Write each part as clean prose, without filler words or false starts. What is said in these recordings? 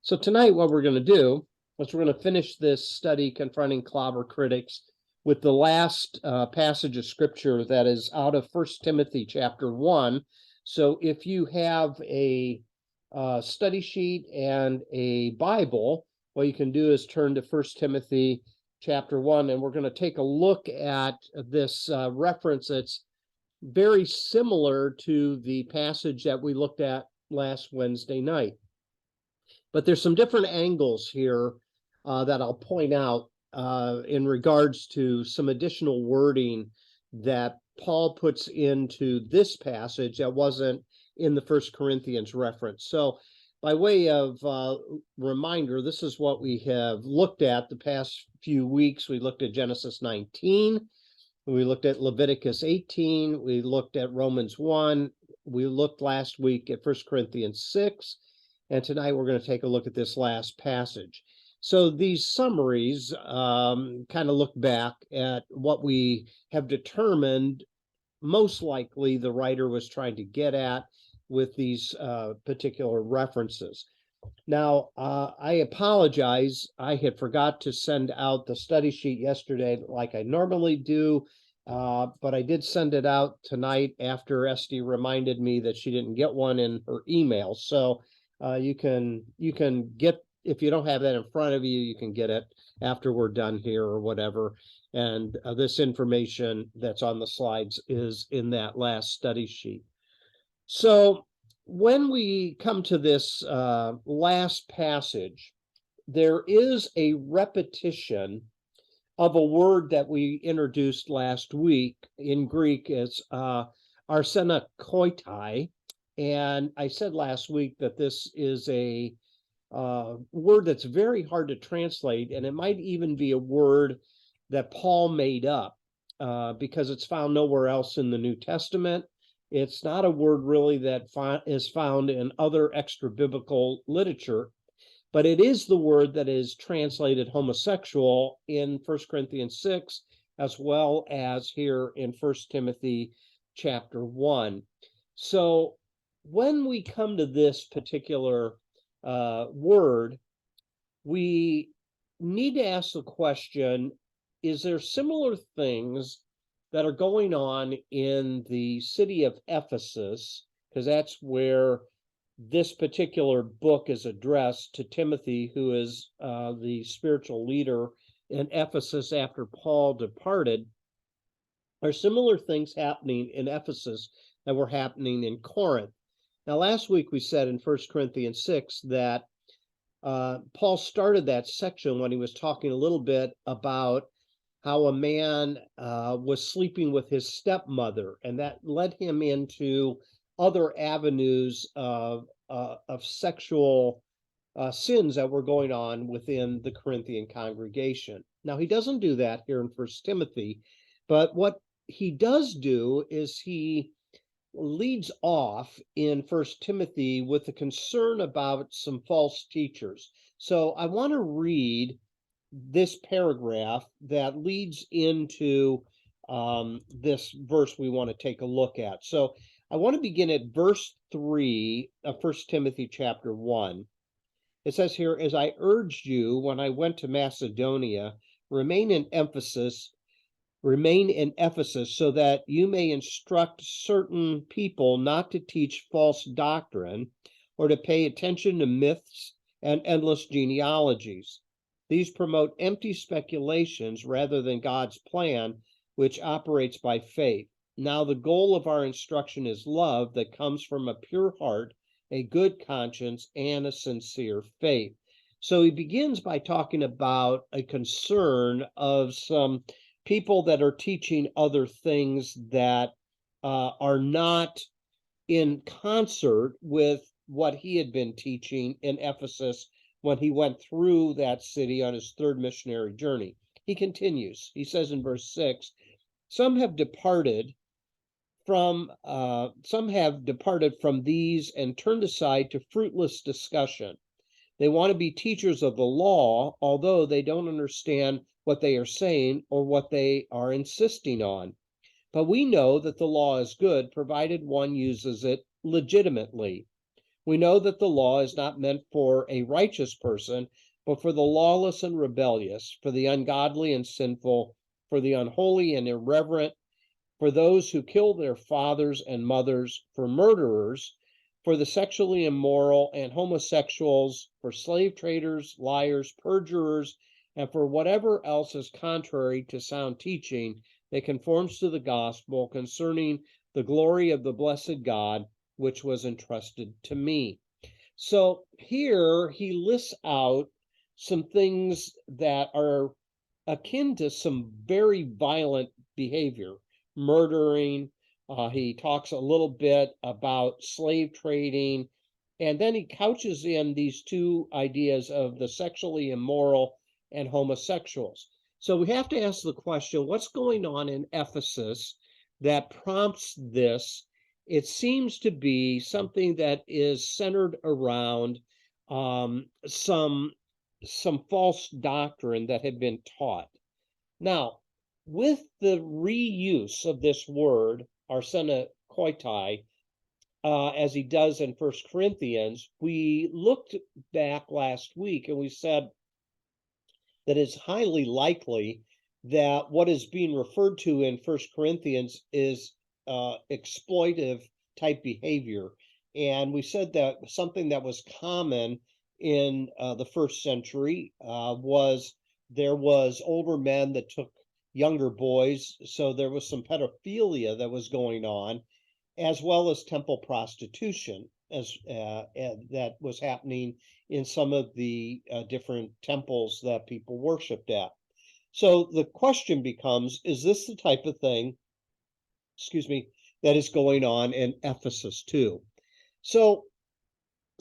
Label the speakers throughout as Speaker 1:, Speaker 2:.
Speaker 1: So tonight, what we're going to do is we're going to finish this study, Confronting Clobber Critics, with the last passage of scripture that is out of 1 Timothy chapter 1. So if you have a study sheet and a Bible, what you can do is turn to 1 Timothy chapter 1, and we're going to take a look at this reference that's very similar to the passage that we looked at last Wednesday night. But there's some different angles here that I'll point out in regards to some additional wording that Paul puts into this passage that wasn't in the 1 Corinthians reference. So by way of reminder, this is what we have looked at the past few weeks. We looked at Genesis 19. We looked at Leviticus 18. We looked at Romans 1. We looked last week at 1 Corinthians 6. And tonight we're going to take a look at this last passage. So these summaries kind of look back at what we have determined most likely the writer was trying to get at with these particular references. Now, I apologize. I had forgot to send out the study sheet yesterday like I normally do, but I did send it out tonight after Esty reminded me that she didn't get one in her email. So you can get, if you don't have that in front of you, you can get it after we're done here or whatever. And this information that's on the slides is in that last study sheet. So when we come to this last passage, there is a repetition of a word that we introduced last week. In Greek, it's arsenokoitai. And I said last week that this is a word that's very hard to translate, and it might even be a word that Paul made up because it's found nowhere else in the New Testament. It's not a word really that is found in other extra-biblical literature, but it is the word that is translated homosexual in 1 Corinthians 6, as well as here in 1 Timothy chapter 1. So when we come to this particular word, we need to ask the question, is there similar things that are going on in the city of Ephesus? Because that's where this particular book is addressed to Timothy, who is the spiritual leader in Ephesus after Paul departed. Are similar things happening in Ephesus that were happening in Corinth? Now, last week we said in 1 Corinthians 6 that Paul started that section when he was talking a little bit about how a man was sleeping with his stepmother, and that led him into other avenues of sexual sins that were going on within the Corinthian congregation. Now, he doesn't do that here in 1 Timothy, but what he does do is he leads off in 1 Timothy with a concern about some false teachers. So I want to read this paragraph that leads into this verse we want to take a look at. So I want to begin at verse 3 of 1 Timothy chapter 1. It says here, "As I urged you when I went to Macedonia, remain in Ephesus so that you may instruct certain people not to teach false doctrine or to pay attention to myths and endless genealogies. These promote empty speculations rather than God's plan, which operates by faith. Now the goal of our instruction is love that comes from a pure heart, a good conscience, and a sincere faith." So he begins by talking about a concern of some people that are teaching other things that are not in concert with what he had been teaching in Ephesus when he went through that city on his third missionary journey. He continues. He says in verse 6, some have departed from these and turned aside to fruitless discussion. They want to be teachers of the law, although they don't understand what they are saying or what they are insisting on. But we know that the law is good, provided one uses it legitimately. We know that the law is not meant for a righteous person, but for the lawless and rebellious, for the ungodly and sinful, for the unholy and irreverent, for those who kill their fathers and mothers, for murderers, for the sexually immoral and homosexuals, for slave traders, liars, perjurers, and for whatever else is contrary to sound teaching that conforms to the gospel concerning the glory of the blessed God, which was entrusted to me. So here he lists out some things that are akin to some very violent behavior, murdering. He talks a little bit about slave trading, and then he couches in these two ideas of the sexually immoral and homosexuals. So we have to ask the question, what's going on in Ephesus that prompts this? It seems to be something that is centered around some false doctrine that had been taught. Now, with the reuse of this word, arsenokoitai, as he does in 1 Corinthians, we looked back last week and we said that it's highly likely that what is being referred to in 1 Corinthians is exploitive type behavior. And we said that something that was common in the first century was there was older men that took younger boys, so there was some pedophilia that was going on, as well as temple prostitution that was happening in some of the different temples that people worshiped at. So the question becomes, is this the type of thing, that is going on in Ephesus too? So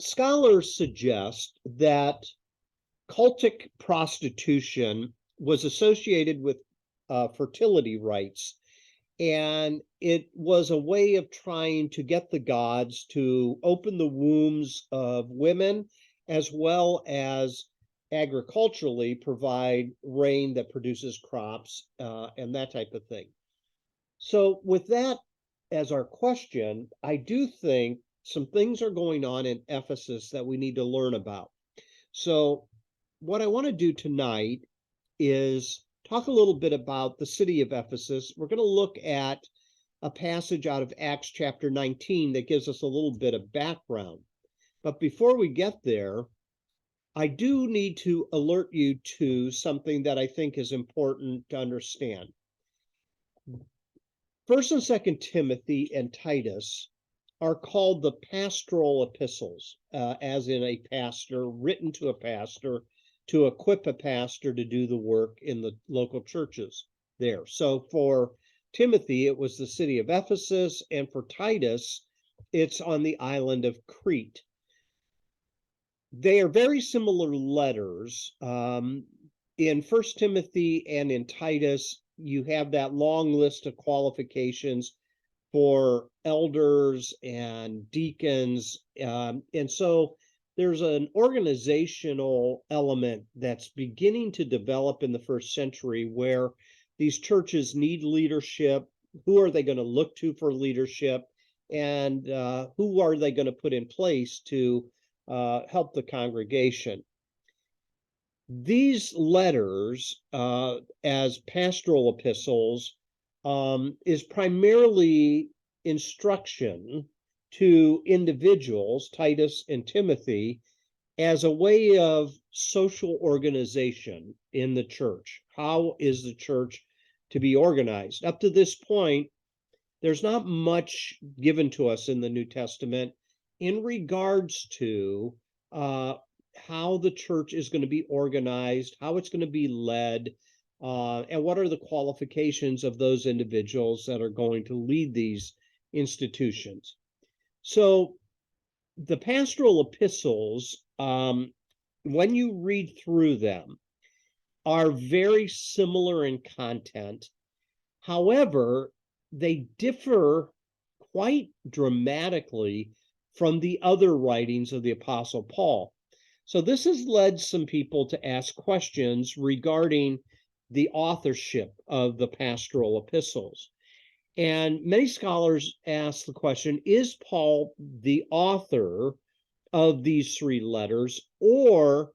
Speaker 1: scholars suggest that cultic prostitution was associated with fertility rites, and it was a way of trying to get the gods to open the wombs of women, as well as agriculturally provide rain that produces crops and that type of thing. So with that as our question, I do think some things are going on in Ephesus that we need to learn about. So what I want to do tonight is talk a little bit about the city of Ephesus. We're going to look at a passage out of Acts chapter 19 that gives us a little bit of background. But before we get there, I do need to alert you to something that I think is important to understand. 1st and 2nd Timothy and Titus are called the pastoral epistles, as in a pastor, written to a pastor, to equip a pastor to do the work in the local churches there. So for Timothy, it was the city of Ephesus, and for Titus, it's on the island of Crete. They are very similar letters. In 1 Timothy and in Titus, you have that long list of qualifications for elders and deacons. And so there's an organizational element that's beginning to develop in the first century where these churches need leadership. Who are they going to look to for leadership? And who are they going to put in place to help the congregation? These letters, as pastoral epistles, is primarily instruction to individuals, Titus and Timothy, as a way of social organization in the church. How is the church to be organized? Up to this point, there's not much given to us in the New Testament in regards to how the church is going to be organized, how it's going to be led, and what are the qualifications of those individuals that are going to lead these institutions. So the pastoral epistles, when you read through them, are very similar in content. However, they differ quite dramatically from the other writings of the Apostle Paul. So this has led some people to ask questions regarding the authorship of the pastoral epistles. And many scholars ask the question, is Paul the author of these three letters, or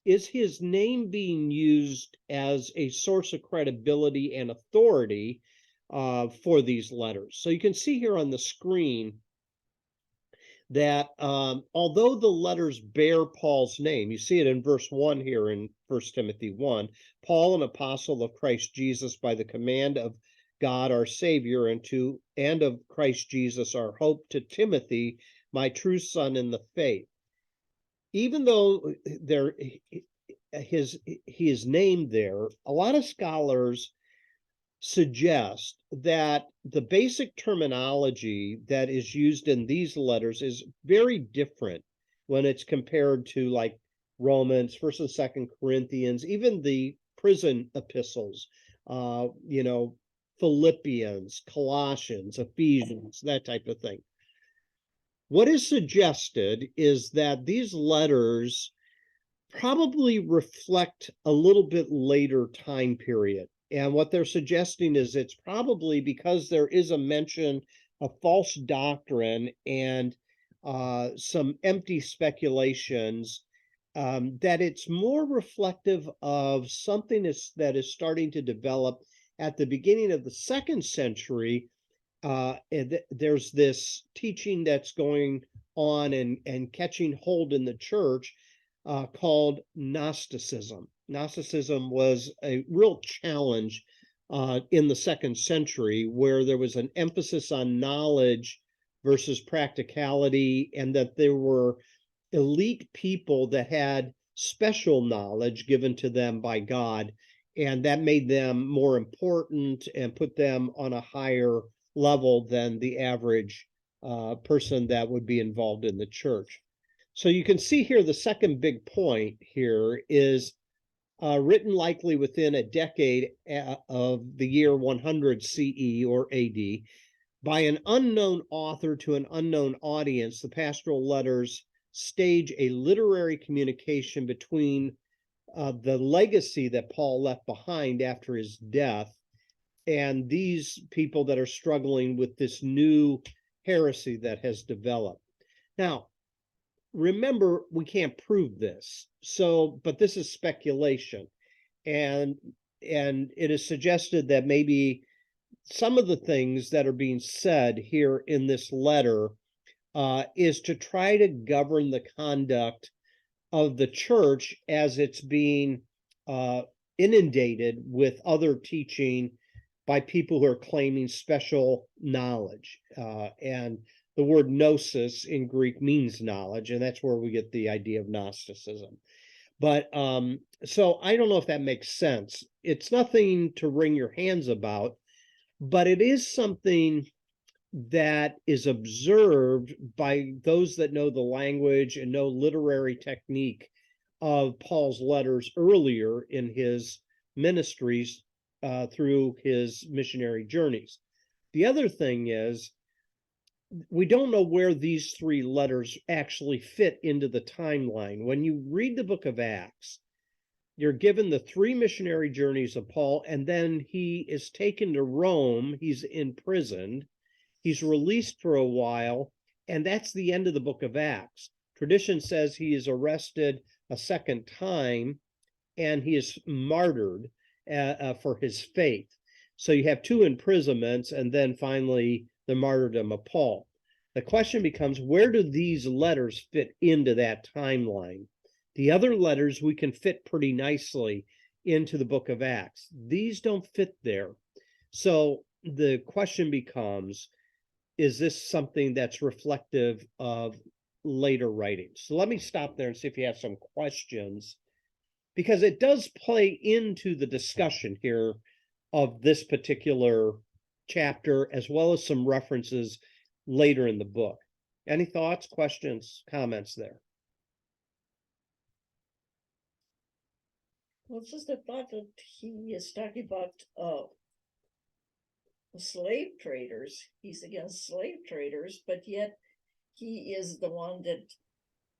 Speaker 1: is his name being used as a source of credibility and authority for these letters? So you can see here on the screen that although the letters bear Paul's name, you see it in verse 1 here in 1 Timothy 1, Paul, an apostle of Christ Jesus, by the command of God our Savior, and of Christ Jesus our hope, to Timothy, my true son in the faith. Even though he is named there, a lot of scholars suggest that the basic terminology that is used in these letters is very different when it's compared to like Romans, 1st and 2nd Corinthians, even the prison epistles, Philippians, Colossians, Ephesians, that type of thing. What is suggested is that these letters probably reflect a little bit later time period. And what they're suggesting is it's probably because there is a mention of false doctrine and some empty speculations, that it's more reflective of something that is starting to develop at the beginning of the 2nd century. There's this teaching that's going on and catching hold in the church called Gnosticism. Gnosticism was a real challenge in the 2nd century, where there was an emphasis on knowledge versus practicality, and that there were elite people that had special knowledge given to them by God, and that made them more important and put them on a higher level than the average person that would be involved in the church. So you can see here the second big point here is written likely within a decade of the year 100 CE or AD by an unknown author to an unknown audience. The pastoral letters stage a literary communication between the legacy that Paul left behind after his death and these people that are struggling with this new heresy that has developed. Now, remember, we can't prove this, but this is speculation, and it is suggested that maybe some of the things that are being said here in this letter is to try to govern the conduct of the church as it's being inundated with other teaching by people who are claiming special knowledge. And the word gnosis in Greek means knowledge, and that's where we get the idea of Gnosticism. But so I don't know if that makes sense. It's nothing to wring your hands about, but it is something that is observed by those that know the language and know literary technique of Paul's letters earlier in his ministries through his missionary journeys. The other thing is, we don't know where these three letters actually fit into the timeline. When you read the book of Acts, you're given the 3 missionary journeys of Paul, and then he is taken to Rome. He's imprisoned. He's released for a while, and that's the end of the book of Acts. Tradition says he is arrested a second time, and he is martyred for his faith. So you have 2 imprisonments, and then finally the martyrdom of Paul. The question becomes, where do these letters fit into that timeline? The other letters we can fit pretty nicely into the book of Acts. These don't fit there. So the question becomes, is this something that's reflective of later writings? So let me stop there and see if you have some questions, because it does play into the discussion here of this particular chapter, as well as some references later in the book. Any thoughts, questions, comments there?
Speaker 2: Well, it's just a thought that he is talking about slave traders. He's against slave traders, but yet he is the one that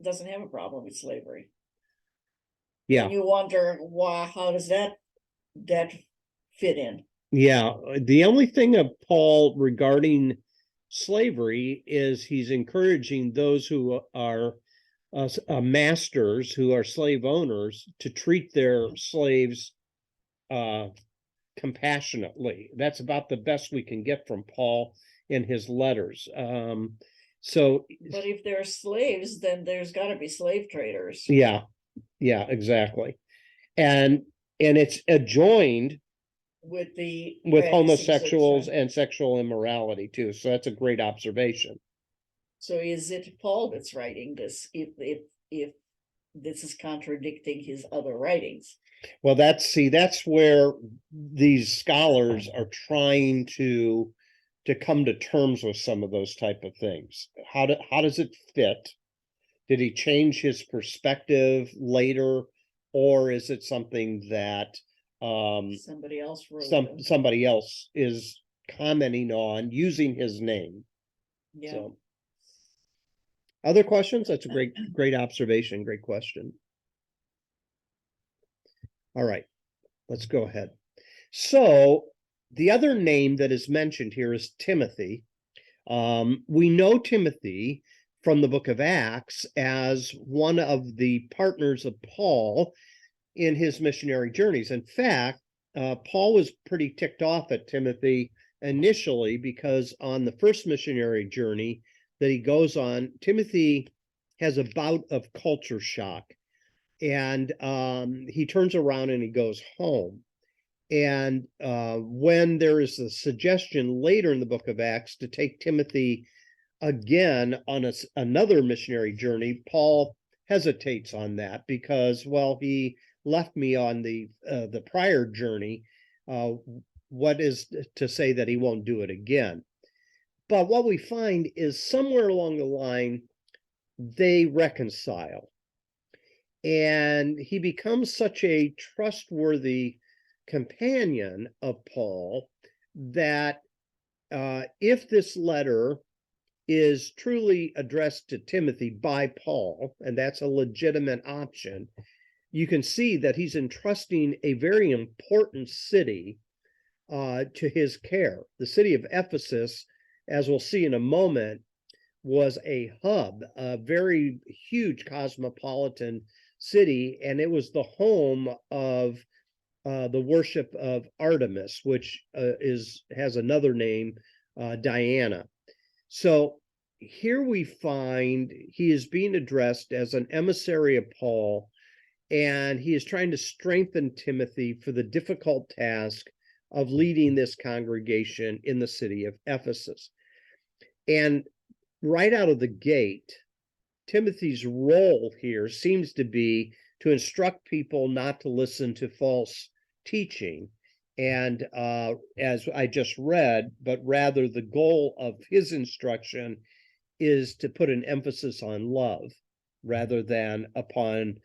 Speaker 2: doesn't have a problem with slavery.
Speaker 1: Yeah.
Speaker 2: And you wonder, why? How does that fit in?
Speaker 1: Yeah. The only thing of Paul regarding slavery is he's encouraging those who are masters who are slave owners to treat their slaves compassionately. That's about the best we can get from Paul in his letters. So,
Speaker 2: But if they're slaves, then there's got to be slave traders.
Speaker 1: yeah, exactly. And it's adjoined
Speaker 2: With
Speaker 1: homosexuals and sexual immorality too. So that's a great observation.
Speaker 2: So is it Paul that's writing this? If this is contradicting his other writings?
Speaker 1: Well, that's where these scholars are trying to come to terms with some of those type of things. How does it fit? Did he change his perspective later, or is it something that
Speaker 2: somebody else wrote
Speaker 1: somebody else is commenting on using his name?
Speaker 2: Yeah.
Speaker 1: So, other questions? That's a great observation. Great question. All right, let's go ahead. So the other name that is mentioned here is Timothy. We know Timothy from the book of Acts as one of the partners of Paul in his missionary journeys. In fact, Paul was pretty ticked off at Timothy initially because on the first missionary journey that he goes on, Timothy has a bout of culture shock, and he turns around and he goes home. And when there is a suggestion later in the book of Acts to take Timothy again on another missionary journey, Paul hesitates on that because, well, he left me on the prior journey. What is to say that he won't do it again? But what we find is somewhere along the line, they reconcile. And he becomes such a trustworthy companion of Paul that if this letter is truly addressed to Timothy by Paul, and that's a legitimate option, you can see that he's entrusting a very important city to his care. The city of Ephesus, as we'll see in a moment, was a hub, a very huge cosmopolitan city, and it was the home of the worship of Artemis, which has another name, Diana. So here we find he is being addressed as an emissary of Paul, and he is trying to strengthen Timothy for the difficult task of leading this congregation in the city of Ephesus. And right out of the gate, Timothy's role here seems to be to instruct people not to listen to false teaching. And as I just read, but rather the goal of his instruction is to put an emphasis on love rather than upon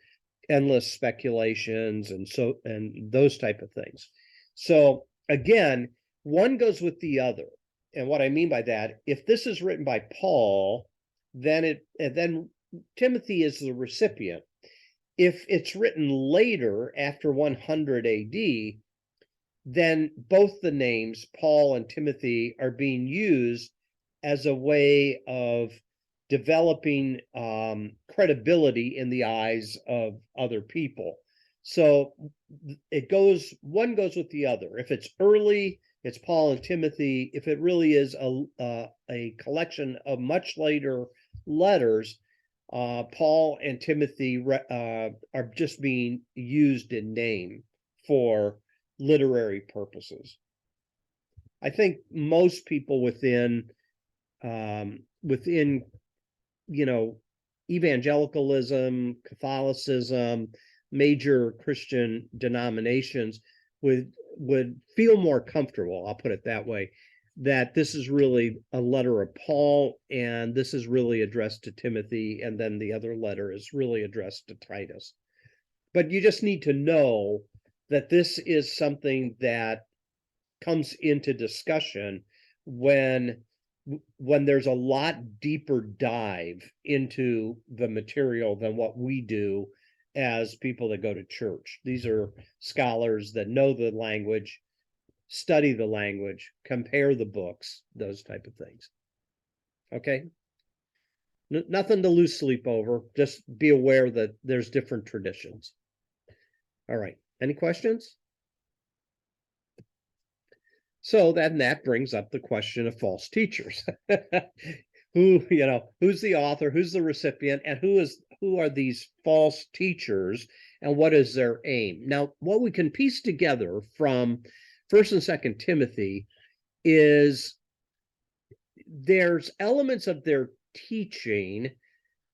Speaker 1: endless speculations and those type of things. So again, one goes with the other. And what I mean by that, if this is written by Paul, then Timothy is the recipient. If it's written later after 100 AD, then both the names Paul and Timothy are being used as a way of developing credibility in the eyes of other people. So one goes with the other. If it's early, it's Paul and Timothy. If it really is a collection of much later letters, Paul and Timothy are just being used in name for literary purposes. I think most people within evangelicalism, Catholicism, major Christian denominations would feel more comfortable, I'll put it that way, that this is really a letter of Paul, and this is really addressed to Timothy, and then the other letter is really addressed to Titus. But you just need to know that this is something that comes into discussion when there's a lot deeper dive into the material than what we do as people that go to church. These are scholars that know the language, study the language, compare the books, those type of things. Okay. Nothing to lose sleep over. Just be aware that there's different traditions. All right. Any questions? So then that brings up the question of false teachers. Who's the author, who's the recipient, and who are these false teachers, and what is their aim? Now, what we can piece together from First and Second Timothy is there's elements of their teaching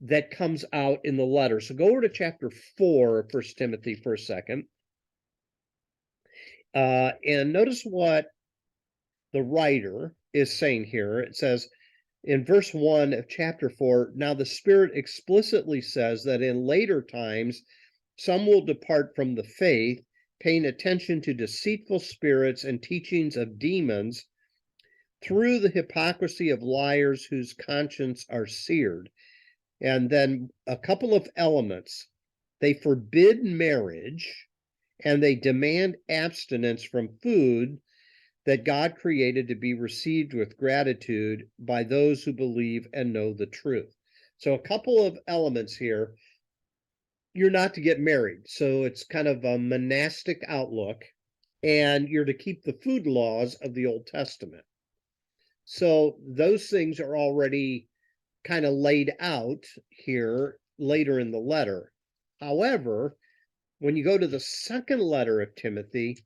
Speaker 1: that comes out in the letter. So go over to chapter 4 of First Timothy for a second. And notice what the writer is saying here. It says in verse 1 of chapter 4, now the Spirit explicitly says that in later times some will depart from the faith, paying attention to deceitful spirits and teachings of demons, through the hypocrisy of liars whose conscience are seared. And then a couple of elements. They forbid marriage, and they demand abstinence from food that God created to be received with gratitude by those who believe and know the truth. So a couple of elements here. You're not to get married, so it's kind of a monastic outlook, and you're to keep the food laws of the Old Testament. So those things are already kind of laid out here later in the letter. However, when you go to the second letter of Timothy,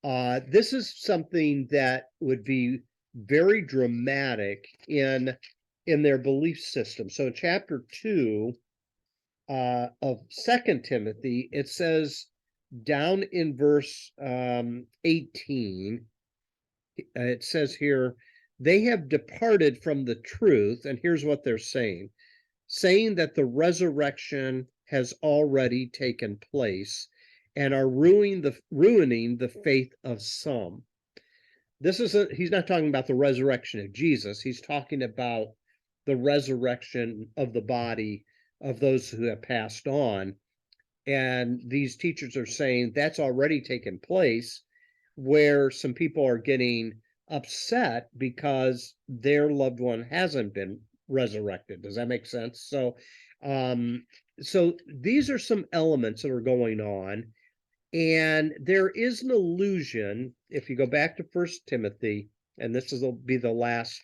Speaker 1: this is something that would be very dramatic in their belief system. So in chapter 2 of Second Timothy, it says down in verse 18, it says here, they have departed from the truth, and here's what they're saying that the resurrection has already taken place and are ruining the faith of some. He's not talking about the resurrection of Jesus. He's talking about the resurrection of the body of those who have passed on. And these teachers are saying that's already taken place, where some people are getting upset because their loved one hasn't been resurrected. Does that make sense? So these are some elements that are going on, and there is an allusion, if you go back to First Timothy, and this will be the last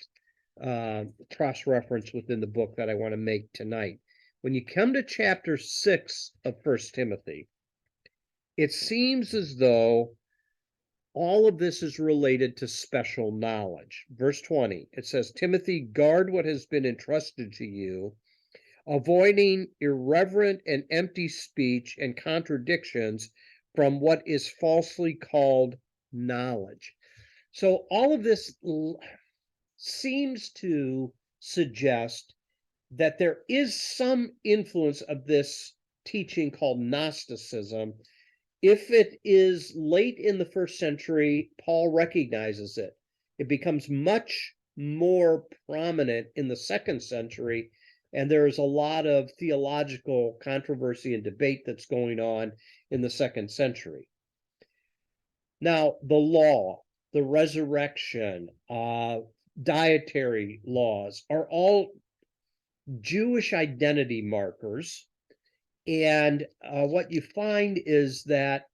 Speaker 1: cross reference within the book that I want to make tonight. When you come to chapter 6 of First Timothy, it seems as though all of this is related to special knowledge. Verse 20, it says, Timothy, guard what has been entrusted to you, avoiding irreverent and empty speech and contradictions from what is falsely called knowledge. So all of this seems to suggest that there is some influence of this teaching called Gnosticism. If it is late in the first century, Paul recognizes it. It becomes much more prominent in the second century, and there's a lot of theological controversy and debate that's going on in the second century. Now, the law, the resurrection, dietary laws are all Jewish identity markers. And what you find is that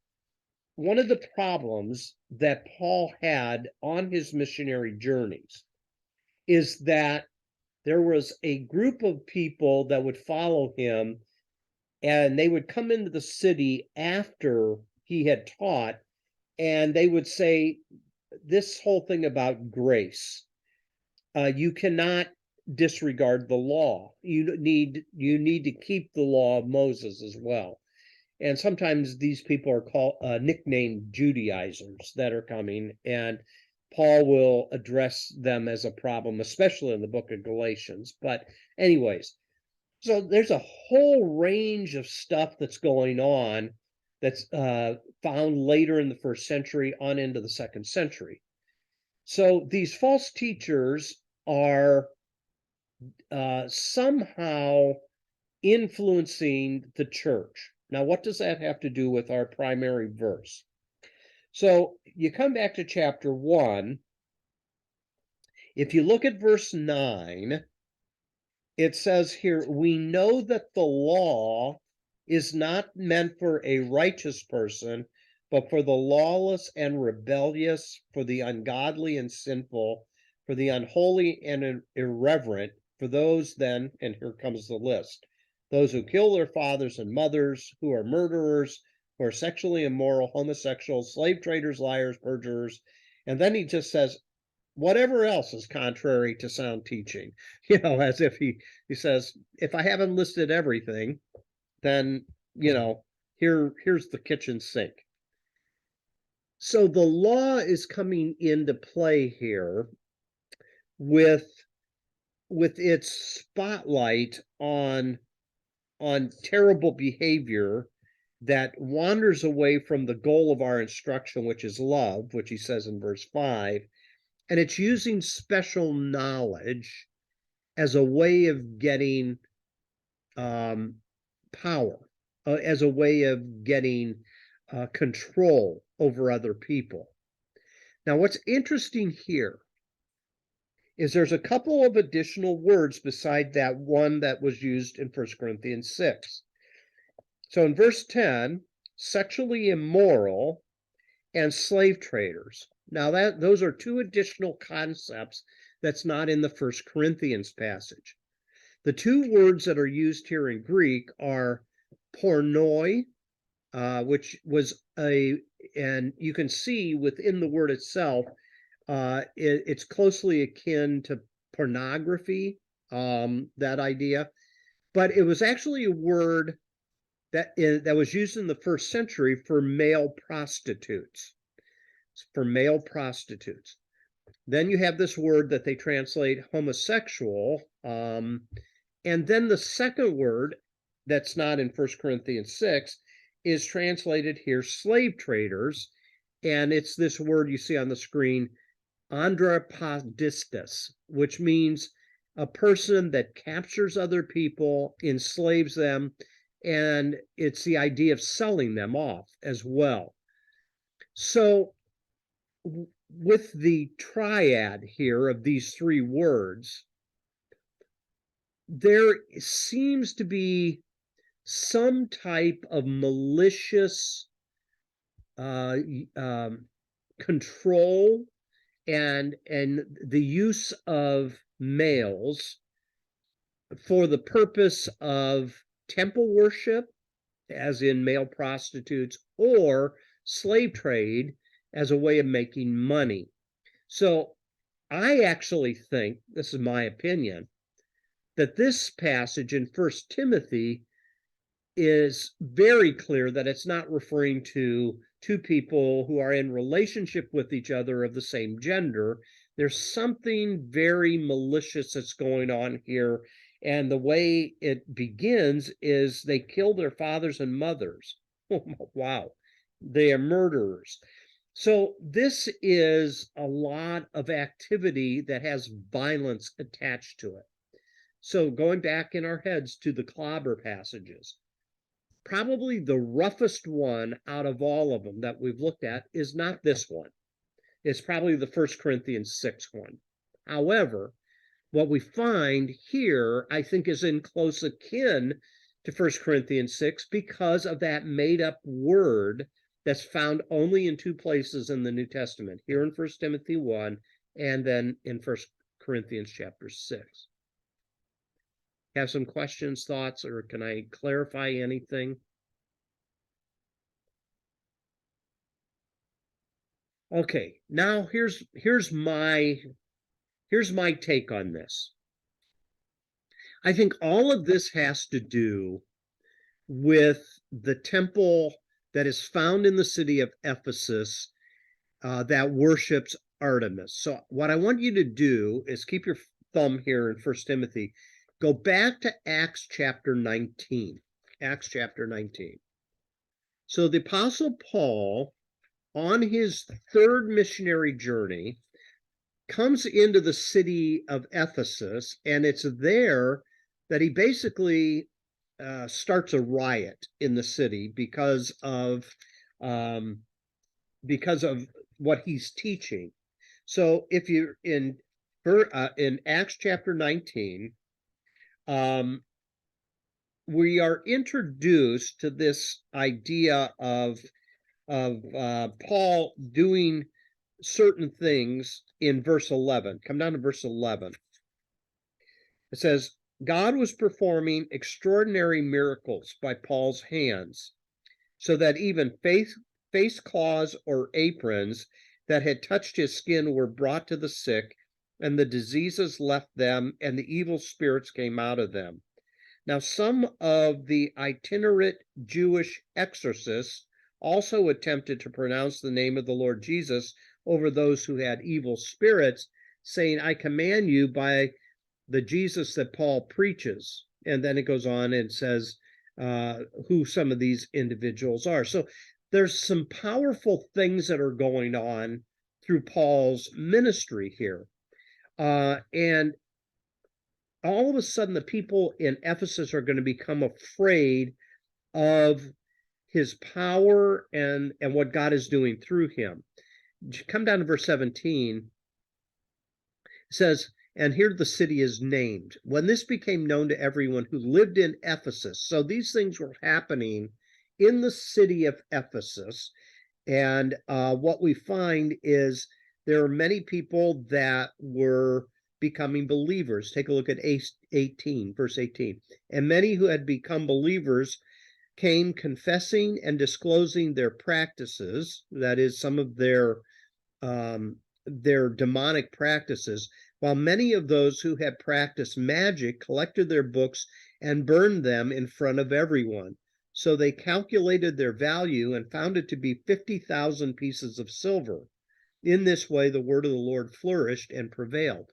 Speaker 1: one of the problems that Paul had on his missionary journeys is that there was a group of people that would follow him, and they would come into the city after he had taught, and they would say this whole thing about grace. You cannot disregard the law. You need to keep the law of Moses as well. And sometimes these people are called nicknamed Judaizers that are coming, and Paul will address them as a problem, especially in the book of Galatians. But anyways, so there's a whole range of stuff that's going on that's found later in the first century on into the second century. So these false teachers are somehow influencing the church. Now, what does that have to do with our primary verse? So you come back to chapter 1. If you look at verse 9, it says here, we know that the law is not meant for a righteous person, but for the lawless and rebellious, for the ungodly and sinful, for the unholy and irreverent, for those then, and here comes the list, those who kill their fathers and mothers, who are murderers, who are sexually immoral, homosexuals, slave traders, liars, perjurers. And then he just says, whatever else is contrary to sound teaching, as if he says, if I haven't listed everything, then, here's the kitchen sink. So the law is coming into play here with its spotlight on terrible behavior that wanders away from the goal of our instruction, which is love, which he says in verse 5, and it's using special knowledge as a way of getting power, as a way of getting control over other people. Now, what's interesting here is there's a couple of additional words beside that one that was used in 1 Corinthians 6. So in verse 10, sexually immoral and slave traders. Now those are two additional concepts that's not in the 1 Corinthians passage. The two words that are used here in Greek are pornoi, which was and you can see within the word itself, it's closely akin to pornography, that idea, but it was actually a word that was used in the first century for male prostitutes. Then you have this word that they translate homosexual, and then the second word that's not in 1 Corinthians 6 is translated here slave traders, and it's this word you see on the screen, andrapadistas, which means a person that captures other people, enslaves them, and it's the idea of selling them off as well. So with the triad here of these three words, there seems to be some type of malicious control and the use of males for the purpose of temple worship, as in male prostitutes, or slave trade as a way of making money. So I actually think, this is my opinion, that this passage in 1 Timothy is very clear that it's not referring to two people who are in relationship with each other of the same gender. There's something very malicious that's going on here. And the way it begins is they kill their fathers and mothers. Wow. They are murderers. So this is a lot of activity that has violence attached to it. So going back in our heads to the Clobber passages, probably the roughest one out of all of them that we've looked at is not this one. It's probably the 1 Corinthians 6 one. However, what we find here, I think, is in close akin to 1 Corinthians 6 because of that made-up word that's found only in two places in the New Testament, here in 1 Timothy 1 and then in 1 Corinthians chapter 6. Have some questions, thoughts, or can I clarify anything? Okay, now here's my take on this. I think all of this has to do with the temple that is found in the city of Ephesus that worships Artemis. So what I want you to do is keep your thumb here in 1 Timothy. Go back to Acts chapter 19. Acts chapter 19. So the Apostle Paul, on his third missionary journey, comes into the city of Ephesus, and it's there that he basically starts a riot in the city because of what he's teaching. So if you're in Acts chapter 19, we are introduced to this idea of Paul doing certain things in verse 11. Come down to verse 11. It says, God was performing extraordinary miracles by Paul's hands, so that even face cloths or aprons that had touched his skin were brought to the sick, and the diseases left them, and the evil spirits came out of them. Now, some of the itinerant Jewish exorcists also attempted to pronounce the name of the Lord Jesus over those who had evil spirits, saying, I command you by the Jesus that Paul preaches. And then it goes on and says who some of these individuals are. So there's some powerful things that are going on through Paul's ministry here. And all of a sudden, the people in Ephesus are going to become afraid of his power and what God is doing through him. Come down to verse 17. It says, and here the city is named. When this became known to everyone who lived in Ephesus, so these things were happening in the city of Ephesus. And what we find is there are many people that were becoming believers. Take a look at 18, verse 18. And many who had become believers came confessing and disclosing their practices, that is, some of their demonic practices, while many of those who had practiced magic collected their books and burned them in front of everyone. So they calculated their value and found it to be 50,000 pieces of silver. In this way, the word of the Lord flourished and prevailed.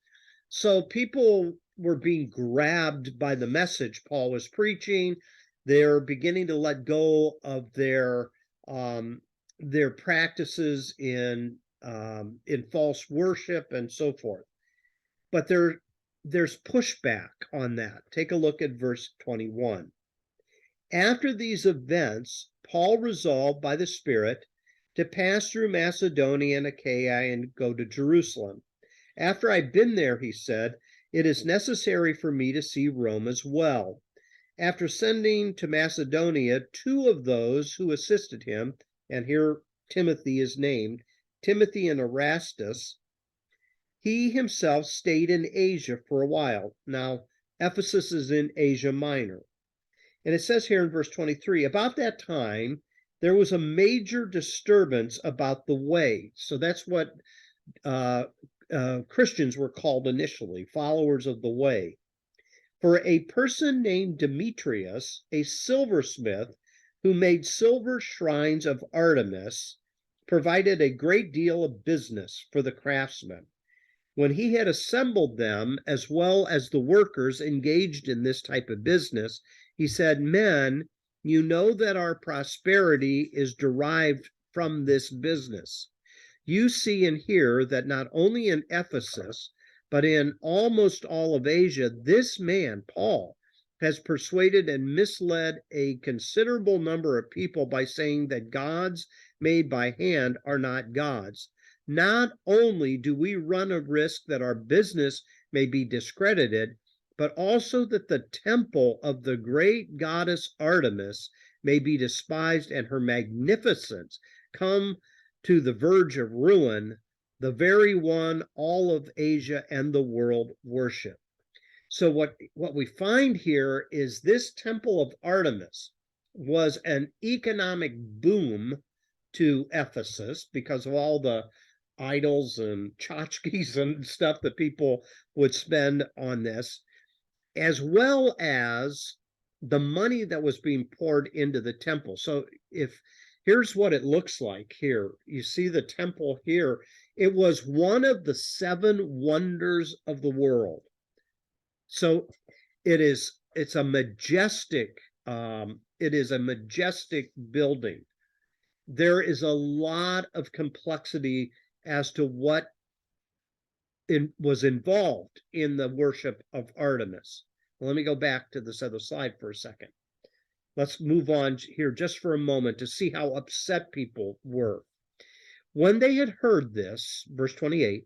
Speaker 1: So people were being grabbed by the message Paul was preaching. They're beginning to let go of their practices in false worship and so forth. But there's pushback on that. Take a look at verse 21. After these events, Paul resolved by the Spirit to pass through Macedonia and Achaia and go to Jerusalem. After I've been there, he said, it is necessary for me to see Rome as well. After sending to Macedonia 2 of those who assisted him, and here Timothy is named, Timothy and Erastus, he himself stayed in Asia for a while. Now, Ephesus is in Asia Minor. And it says here in verse 23, about that time, there was a major disturbance about the way. So that's what Christians were called initially, followers of the way. For a person named Demetrius, a silversmith, who made silver shrines of Artemis, provided a great deal of business for the craftsmen. When he had assembled them, as well as the workers engaged in this type of business, he said, men, you know that our prosperity is derived from this business. You see and hear that not only in Ephesus, but in almost all of Asia, this man, Paul, has persuaded and misled a considerable number of people by saying that gods made by hand are not gods. Not only do we run a risk that our business may be discredited, but also that the temple of the great goddess Artemis may be despised and her magnificence come to the verge of ruin, the very one all of Asia and the world worship. So what we find here is this temple of Artemis was an economic boom to Ephesus because of all the idols and tchotchkes and stuff that people would spend on this, as well as the money that was being poured into the temple. So here's what it looks like here. You see the temple here. It was one of the 7 wonders of the world. So it's a majestic, it is a majestic building. There is a lot of complexity as to what was involved in the worship of Artemis. Well, let me go back to this other slide for a second. Let's move on here just for a moment to see how upset people were. When they had heard this, verse 28,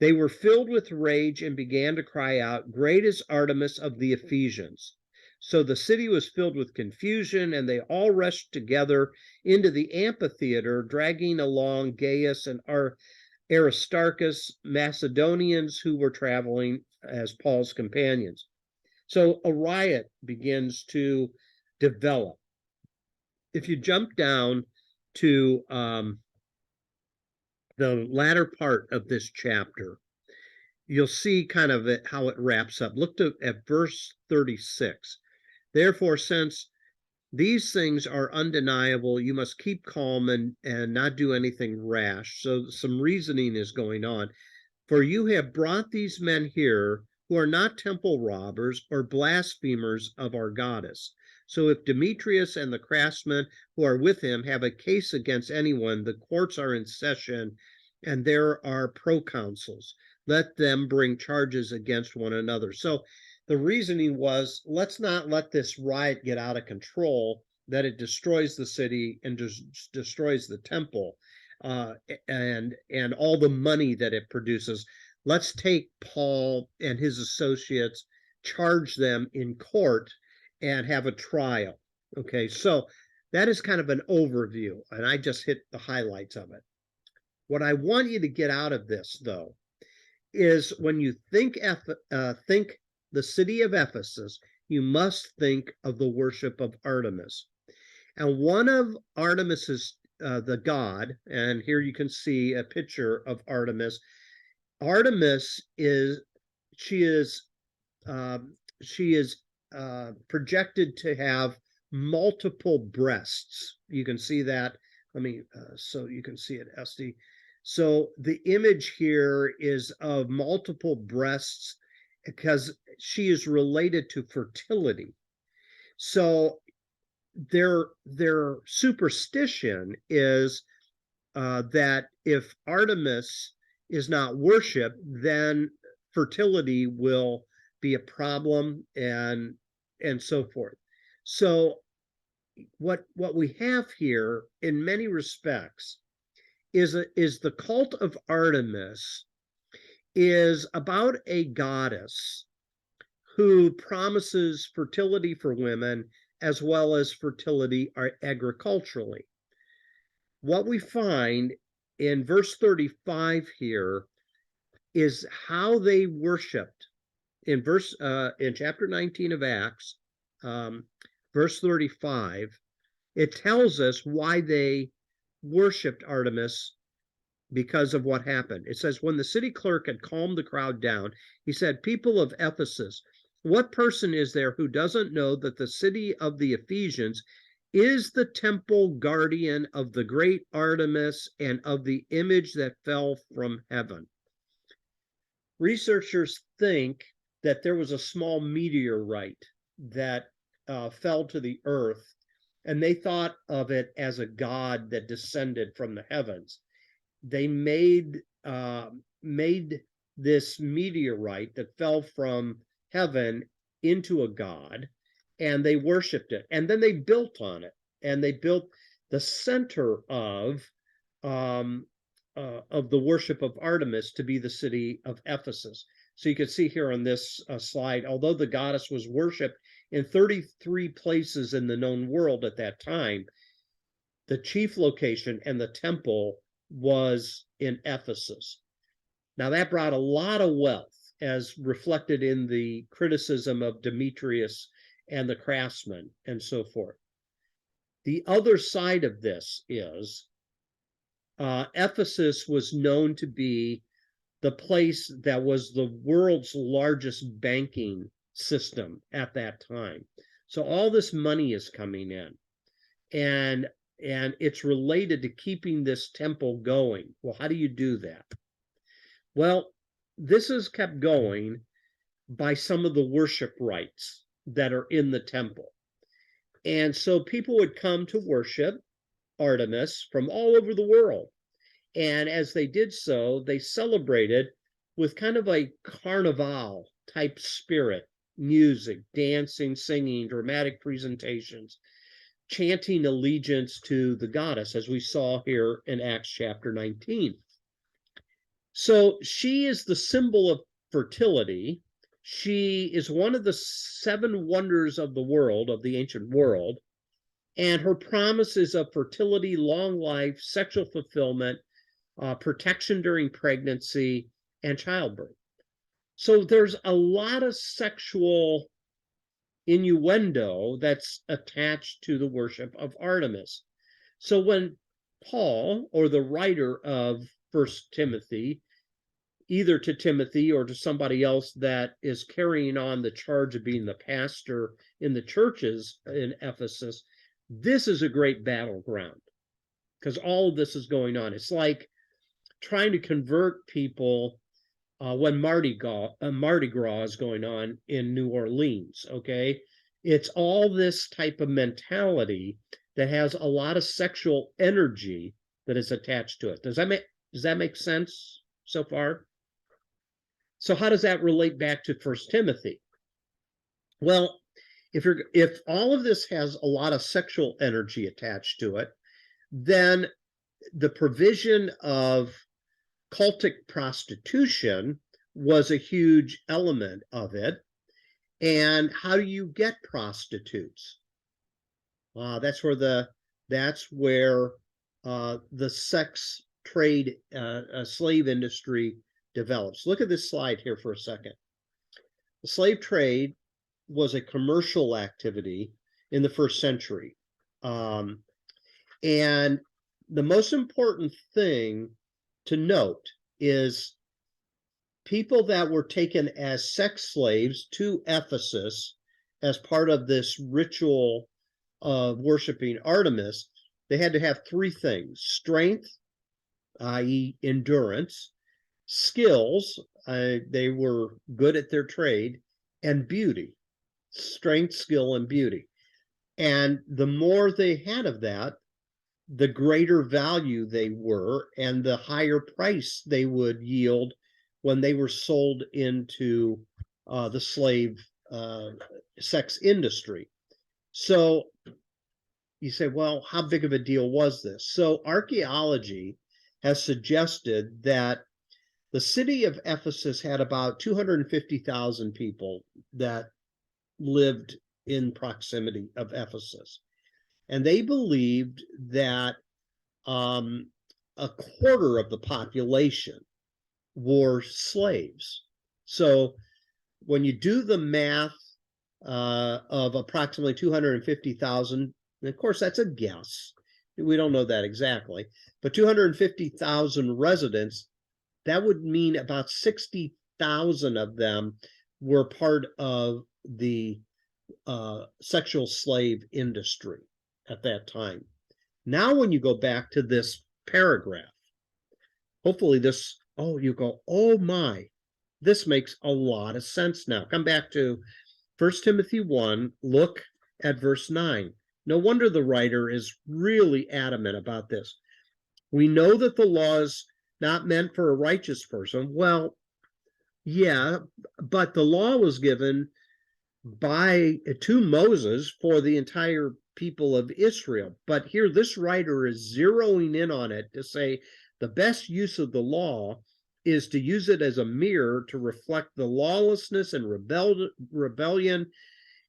Speaker 1: They were filled with rage and began to cry out, "Great is Artemis of the Ephesians." So the city was filled with confusion, and they all rushed together into the amphitheater, dragging along Gaius and Aristarchus, Macedonians who were traveling as Paul's companions. So a riot begins to develop. If you jump down to the latter part of this chapter, you'll see kind of how it wraps up. Look at verse 36. Therefore, since these things are undeniable, you must keep calm and not do anything rash. So some reasoning is going on. For you have brought these men here who are not temple robbers or blasphemers of our goddess. So if Demetrius and the craftsmen who are with him have a case against anyone, the courts are in session and there are proconsuls. Let them bring charges against one another. So the reasoning was, let's not let this riot get out of control, that it destroys the city and destroys the temple and all the money that it produces. Let's take Paul and his associates, charge them in court, and have a trial. Okay, so that is kind of an overview, and I just hit the highlights of it. What I want you to get out of this, though, is when you think the city of Ephesus, you must think of the worship of Artemis. And one of Artemis's, the god, and here you can see a picture of Artemis. Artemis is projected to have multiple breasts. You can see that. Let me, so you can see it, Esty. So the image here is of multiple breasts because she is related to fertility. So their superstition is that if Artemis is not worshipped, then fertility will be a problem and so forth. So what we have here, in many respects, is the cult of Artemis is about a goddess who promises fertility for women as well as fertility agriculturally. What we find in verse 35 here is how they worshipped in chapter 19 of Acts, verse 35. It tells us why they worshipped Artemis because of what happened. It says, when the city clerk had calmed the crowd down, he said, "People of Ephesus, what person is there who doesn't know that the city of the Ephesians is the temple guardian of the great Artemis and of the image that fell from heaven?" Researchers think that there was a small meteorite that fell to the earth, and they thought of it as a god that descended from the heavens. They made this meteorite that fell from heaven into a god, and they worshipped it, and then they built on it, and they built the center of the worship of Artemis to be the city of Ephesus. So you can see here on this slide, although the goddess was worshipped in 33 places in the known world at that time, the chief location and the temple was in Ephesus. Now that brought a lot of wealth, as reflected in the criticism of Demetrius and the craftsmen and so forth. The other side of this is Ephesus was known to be the place that was the world's largest banking system at that time. So all this money is coming in, and it's related to keeping this temple going. Well, how do you do that? Well, this is kept going by some of the worship rites that are in the temple. And so people would come to worship Artemis from all over the world. And as they did so, they celebrated with kind of a carnival type spirit, music, dancing, singing, dramatic presentations, chanting allegiance to the goddess, as we saw here in Acts chapter 19. So she is the symbol of fertility. She is one of the 7 wonders of the world, of the ancient world. And her promises of fertility, long life, sexual fulfillment, protection during pregnancy, and childbirth. So there's a lot of sexual innuendo that's attached to the worship of Artemis. So when Paul, or the writer of First Timothy, either to Timothy or to somebody else that is carrying on the charge of being the pastor in the churches in Ephesus, this is a great battleground because all of this is going on. It's like trying to convert people when Mardi Gras is going on in New Orleans. Okay, it's all this type of mentality that has a lot of sexual energy that is attached to it. Does that make sense so far? So how does that relate back to First Timothy? Well, if all of this has a lot of sexual energy attached to it, then the provision of cultic prostitution was a huge element of it. And how do you get prostitutes? That's where the sex trade, slave industry develops. Look at this slide here for a second. The slave trade was a commercial activity in the first century. And the most important thing to note is people that were taken as sex slaves to Ephesus as part of this ritual of worshiping Artemis, they had to have 3 things: strength, i.e., endurance, skills, they were good at their trade, and beauty. Strength, skill, and beauty. And the more they had of that, the greater value they were and the higher price they would yield when they were sold into the slave sex industry. So you say, well, how big of a deal was this? So archaeology has suggested that the city of Ephesus had about 250,000 people that lived in proximity of Ephesus. And they believed that a quarter of the population were slaves. So when you do the math of approximately 250,000, and of course that's a guess, we don't know that exactly, but 250,000 residents, that would mean about 60,000 of them were part of the sexual slave industry at that time. Now, when you go back to this paragraph, hopefully you go, oh my, this makes a lot of sense now. Come back to 1 Timothy 1, look at verse 9. No wonder the writer is really adamant about this. We know that the law is not meant for a righteous person. Well, yeah, but the law was given to Moses for the entire people of Israel. But here this writer is zeroing in on it to say the best use of the law is to use it as a mirror to reflect the lawlessness and rebellion.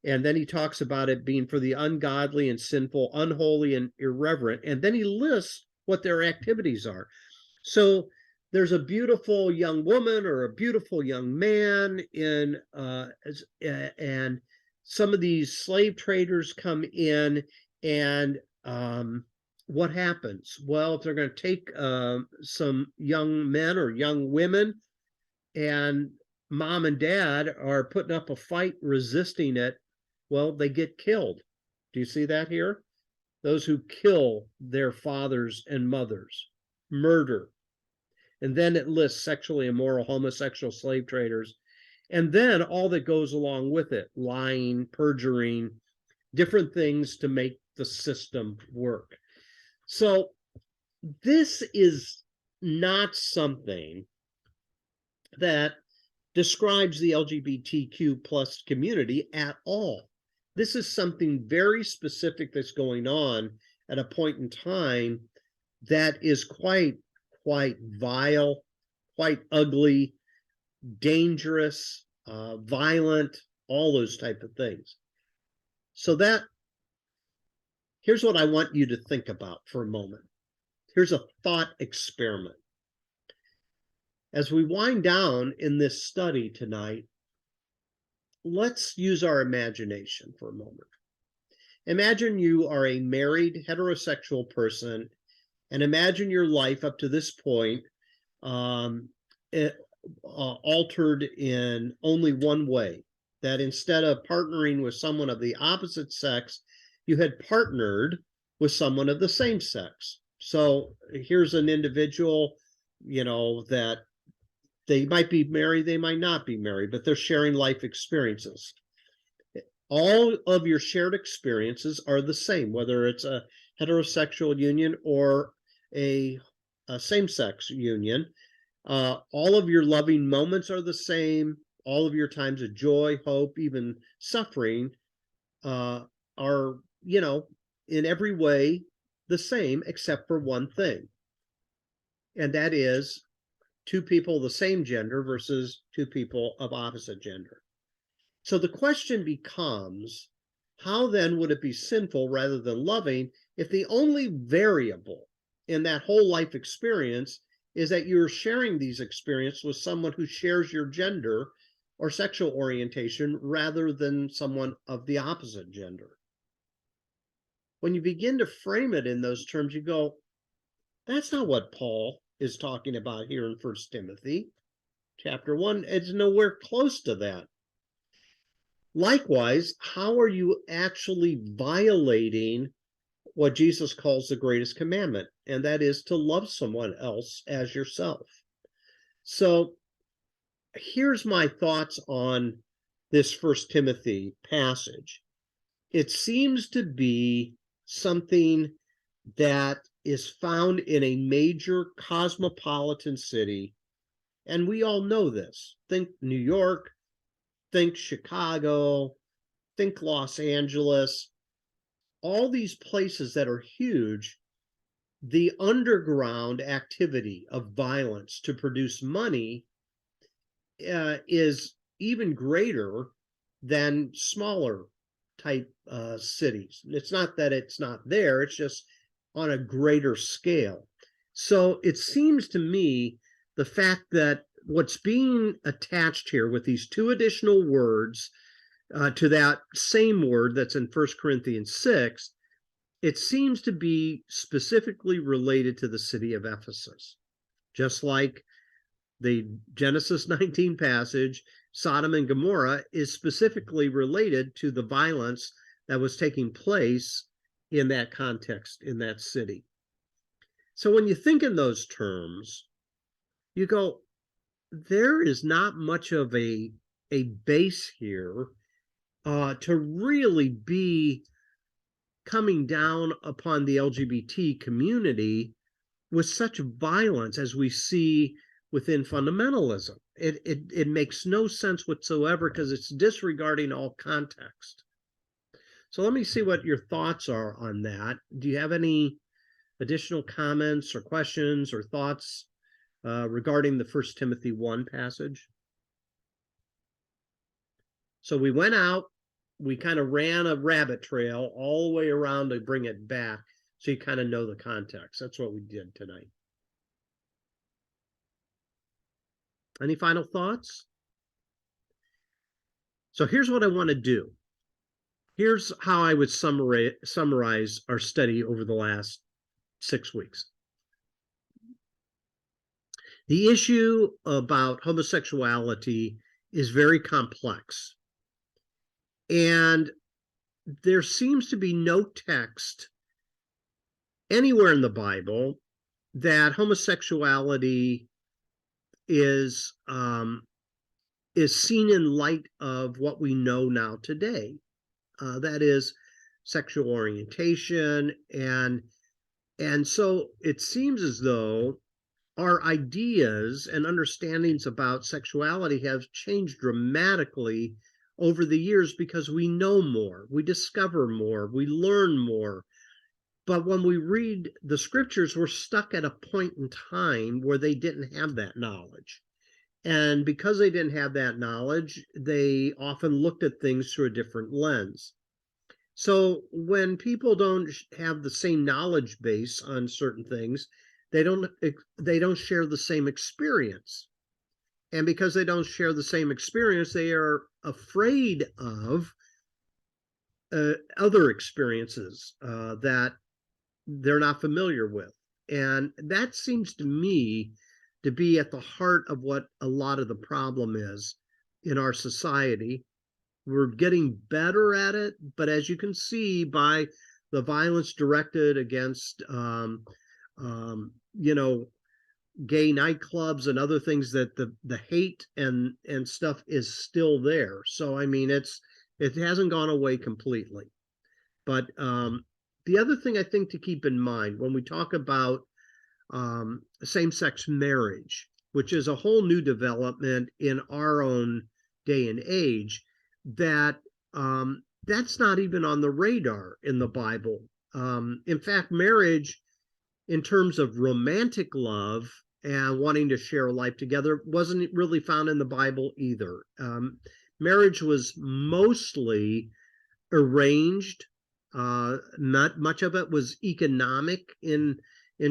Speaker 1: And then he talks about it being for the ungodly and sinful, unholy and irreverent. And then he lists what their activities are. So there's a beautiful young woman or a beautiful young man and some of these slave traders come in, and what happens? Well, if they're going to take some young men or young women, and mom and dad are putting up a fight resisting it, well, they get killed. Do you see that here? Those who kill their fathers and mothers, murder. And then it lists sexually immoral, homosexual slave traders. And then all that goes along with it: lying, perjuring, different things to make the system work. So this is not something that describes the LGBTQ plus community at all. This is something very specific that's going on at a point in time that is quite vile, quite ugly, dangerous, violent, all those type of things. So here's what I want you to think about for a moment. Here's a thought experiment. As we wind down in this study tonight, let's use our imagination for a moment. Imagine you are a married heterosexual person, and imagine your life up to this point altered in only one way. That instead of partnering with someone of the opposite sex, you had partnered with someone of the same sex. So here's an individual, that they might be married, they might not be married, but they're sharing life experiences. All of your shared experiences are the same, whether it's a heterosexual union or a same-sex union. All of your loving moments are the same. All of your times of joy, hope, even suffering are, in every way the same, except for one thing. And that is two people of the same gender versus two people of opposite gender. So the question becomes, how then would it be sinful rather than loving if the only variable in that whole life experience is that you're sharing these experiences with someone who shares your gender or sexual orientation rather than someone of the opposite gender? When you begin to frame it in those terms, you go, that's not what Paul is talking about here in 1 Timothy chapter 1. It's nowhere close to that. Likewise, how are you actually violating what Jesus calls the greatest commandment? And that is to love someone else as yourself. So here's my thoughts on this 1 Timothy passage. It seems to be something that is found in a major cosmopolitan city. And we all know this. Think New York, think Chicago, think Los Angeles, all these places that are huge. The underground activity of violence to produce money is even greater than smaller type cities. It's not that it's not there, it's just on a greater scale. So it seems to me the fact that what's being attached here with these two additional words to that same word that's in 1 Corinthians 6, it seems to be specifically related to the city of Ephesus. Just like the Genesis 19 passage, Sodom and Gomorrah is specifically related to the violence that was taking place in that context, in that city. So when you think in those terms, you go, there is not much of a base here to really be coming down upon the LGBT community with such violence as we see within fundamentalism. It makes no sense whatsoever because it's disregarding all context. So let me see what your thoughts are on that. Do you have any additional comments or questions or thoughts regarding the 1 Timothy 1 passage? So we went out, we kind of ran a rabbit trail all the way around to bring it back so you kind of know the context. That's what we did tonight. Any final thoughts? So here's what I want to do. Here's how I would summarize our study over the last 6 weeks. The issue about homosexuality is very complex. And there seems to be no text anywhere in the Bible that homosexuality is seen in light of what we know now today. That is sexual orientation. And so it seems as though our ideas and understandings about sexuality have changed dramatically over the years because we know more, we discover more, we learn more. But when we read the scriptures, we're stuck at a point in time where they didn't have that knowledge. And because they didn't have that knowledge, they often looked at things through a different lens. So when people don't have the same knowledge base on certain things, they don't share the same experience. And because they don't share the same experience, they are afraid of other experiences that they're not familiar with. And that seems to me to be at the heart of what a lot of the problem is in our society. We're getting better at it, but as you can see by the violence directed against, you know, gay nightclubs and other things, that the hate and stuff is still there. So I mean, it hasn't gone away completely. But the other thing I think to keep in mind when we talk about same-sex marriage, which is a whole new development in our own day and age, that that's not even on the radar in the Bible. In fact, marriage, in terms of romantic love and wanting to share life together, wasn't really found in the Bible either. Marriage was mostly arranged. Not much of it was economic in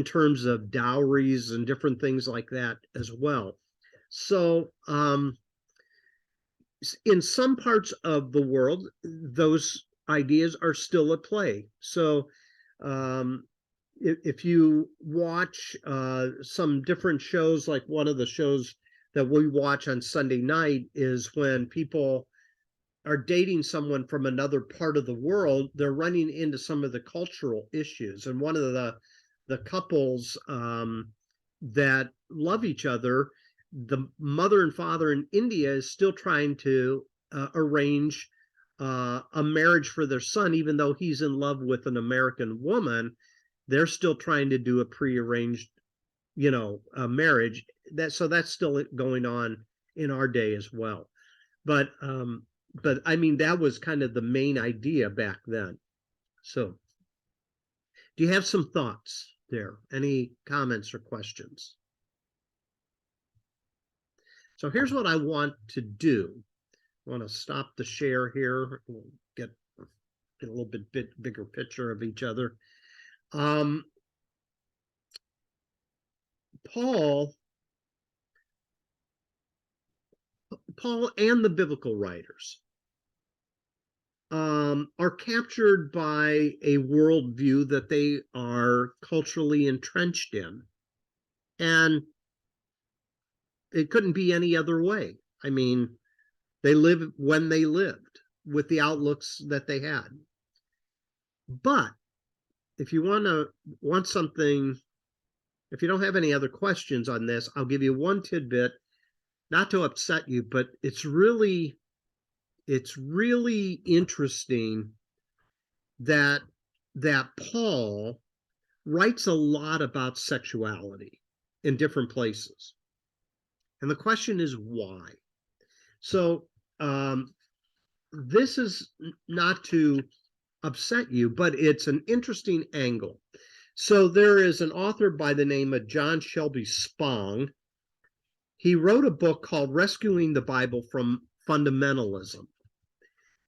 Speaker 1: terms of dowries and different things like that as well. So in some parts of the world, those ideas are still at play. So if you watch some different shows, like one of the shows that we watch on Sunday night is when people are dating someone from another part of the world, they're running into some of the cultural issues. And one of the couples that love each other, the mother and father in India is still trying to arrange a marriage for their son, even though he's in love with an American woman. They're still trying to do a prearranged, marriage. So that's still going on in our day as well. But I mean, that was kind of the main idea back then. So do you have some thoughts there? Any comments or questions? So here's what I want to do. I want to stop the share here. We'll get a little bit bigger picture of each other. Paul and the biblical writers are captured by a worldview that they are culturally entrenched in. And it couldn't be any other way. I mean, they lived when they lived with the outlooks that they had. But if you want something, if you don't have any other questions on this, I'll give you one tidbit, not to upset you, but it's really interesting that Paul writes a lot about sexuality in different places. And the question is why? So this is not to upset you, but it's an interesting angle. So there is an author by the name of John Shelby Spong. He wrote a book called Rescuing the Bible from Fundamentalism.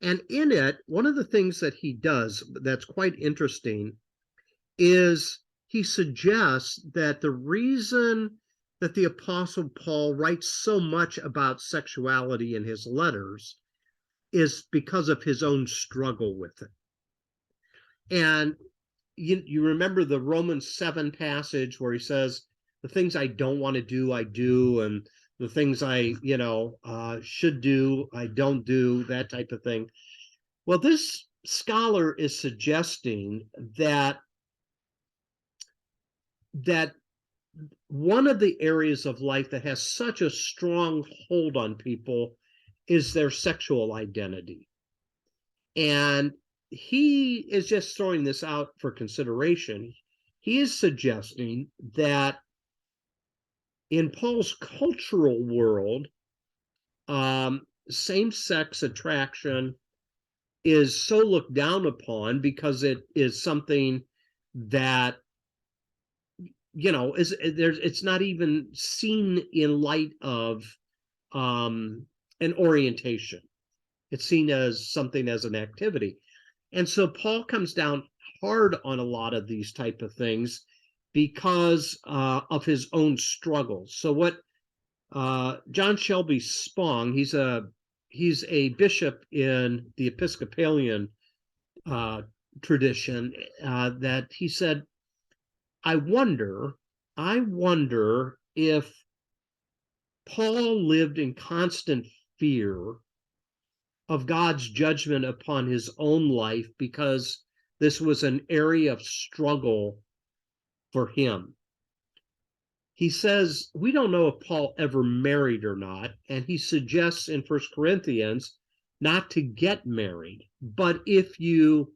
Speaker 1: And in it, one of the things that he does that's quite interesting is he suggests that the reason that the Apostle Paul writes so much about sexuality in his letters is because of his own struggle with it. And you remember the Romans 7 passage where he says, the things I don't want to do, I do, and the things I, should do, I don't do, that type of thing. Well, this scholar is suggesting that one of the areas of life that has such a strong hold on people is their sexual identity. And he is just throwing this out for consideration. He is suggesting that in Paul's cultural world, same-sex attraction is so looked down upon because it is something that, it's not even seen in light of an orientation. It's seen as something, as an activity. And so Paul comes down hard on a lot of these type of things because of his own struggles. So what John Shelby Spong, he's a bishop in the Episcopalian tradition, that he said, I wonder if Paul lived in constant fear of God's judgment upon his own life because this was an area of struggle for him. He says, we don't know if Paul ever married or not, and he suggests in 1 Corinthians not to get married. But if you're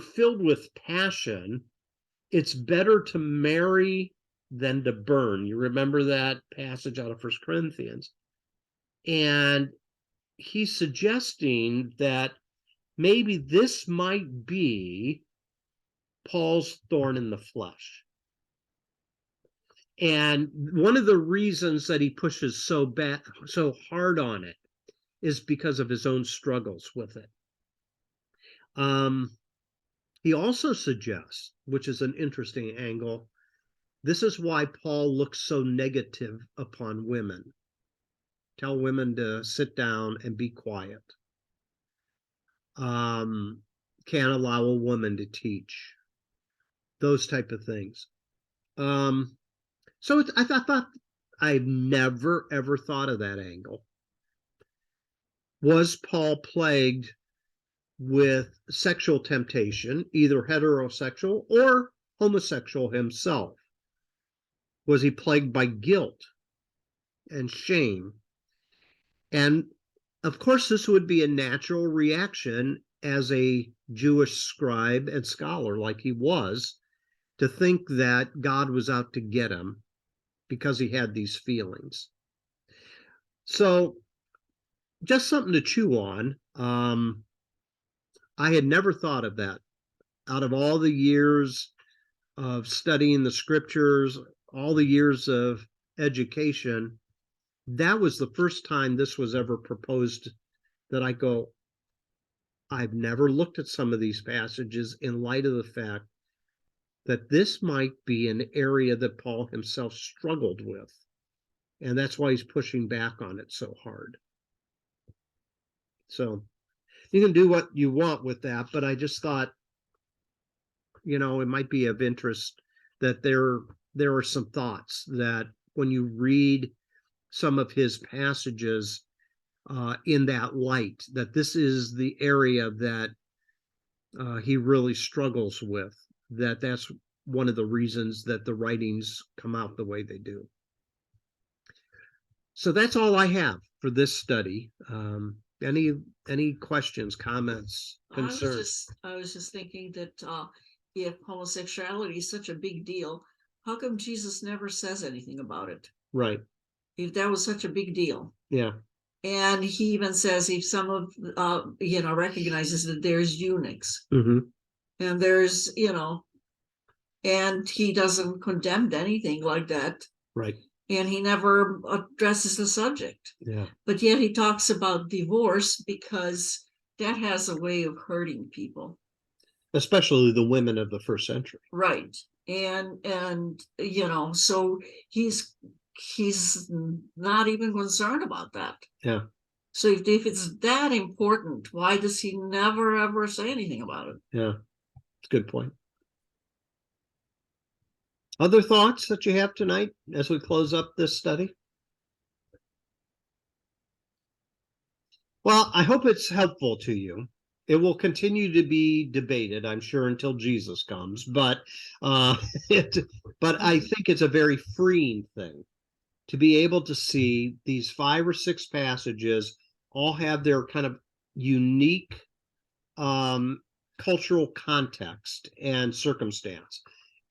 Speaker 1: filled with passion, it's better to marry than to burn. You remember that passage out of 1 Corinthians. And he's suggesting that maybe this might be Paul's thorn in the flesh. And one of the reasons that he pushes so hard on it is because of his own struggles with it. He also suggests, which is an interesting angle, this is why Paul looks so negative upon women. Tell women to sit down and be quiet. Can't allow a woman to teach. Those type of things. So I thought I've never, ever thought of that angle. Was Paul plagued with sexual temptation, either heterosexual or homosexual himself? Was he plagued by guilt and shame? And of course, this would be a natural reaction as a Jewish scribe and scholar like he was, to think that God was out to get him because he had these feelings. So just something to chew on. I had never thought of that. Out of all the years of studying the scriptures, all the years of education, that was the first time this was ever proposed that I go, I've never looked at some of these passages in light of the fact that this might be an area that Paul himself struggled with. And that's why he's pushing back on it so hard. So you can do what you want with that, but I just thought, it might be of interest that there are some thoughts that when you read some of his passages in that light, that this is the area that he really struggles with, that's one of the reasons that the writings come out the way they do. So that's all I have for this study. Any questions, comments, concerns?
Speaker 2: I was just thinking that if homosexuality is such a big deal, how come Jesus never says anything about it?
Speaker 1: Right.
Speaker 2: If that was such a big deal.
Speaker 1: Yeah.
Speaker 2: And he even says if some of recognizes that there's eunuchs,
Speaker 1: mm-hmm.
Speaker 2: and there's and he doesn't condemn anything like that.
Speaker 1: Right.
Speaker 2: And he never addresses the subject.
Speaker 1: Yeah.
Speaker 2: But yet he talks about divorce because that has a way of hurting people.
Speaker 1: Especially the women of the first century.
Speaker 2: Right. And so he's not even concerned about that.
Speaker 1: Yeah.
Speaker 2: So if it's that important, why does he never ever say anything about it?
Speaker 1: Yeah. It's a good point. Other thoughts that you have tonight as we close up this study? Well, I hope it's helpful to you. It will continue to be debated, I'm sure, until Jesus comes. But I think it's a very freeing thing to be able to see these 5 or 6 passages all have their kind of unique cultural context and circumstance,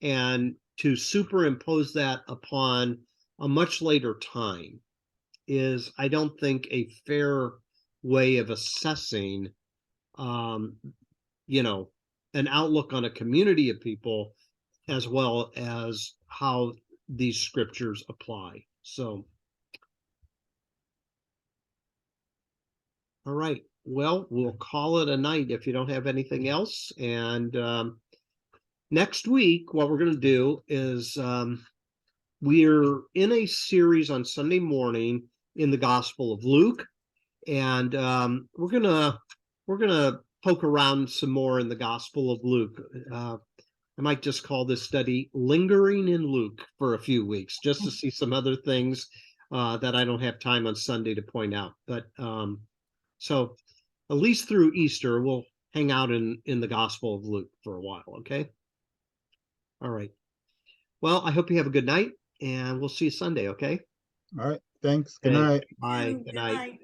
Speaker 1: and to superimpose that upon a much later time is, I don't think, a fair way of assessing an outlook on a community of people, as well as how these scriptures apply. So, all right. Well, we'll call it a night if you don't have anything else. And next week, what we're going to do is we're in a series on Sunday morning in the Gospel of Luke, and we're gonna poke around some more in the Gospel of Luke. I might just call this study "Lingering in Luke" for a few weeks, just to see some other things that I don't have time on Sunday to point out. But so at least through Easter, we'll hang out in the Gospel of Luke for a while. Okay. All right. Well, I hope you have a good night, and we'll see you Sunday. Okay.
Speaker 3: All right. Thanks. Good
Speaker 1: Okay.
Speaker 3: night.
Speaker 1: Bye.
Speaker 2: Good
Speaker 1: Good night.
Speaker 2: night.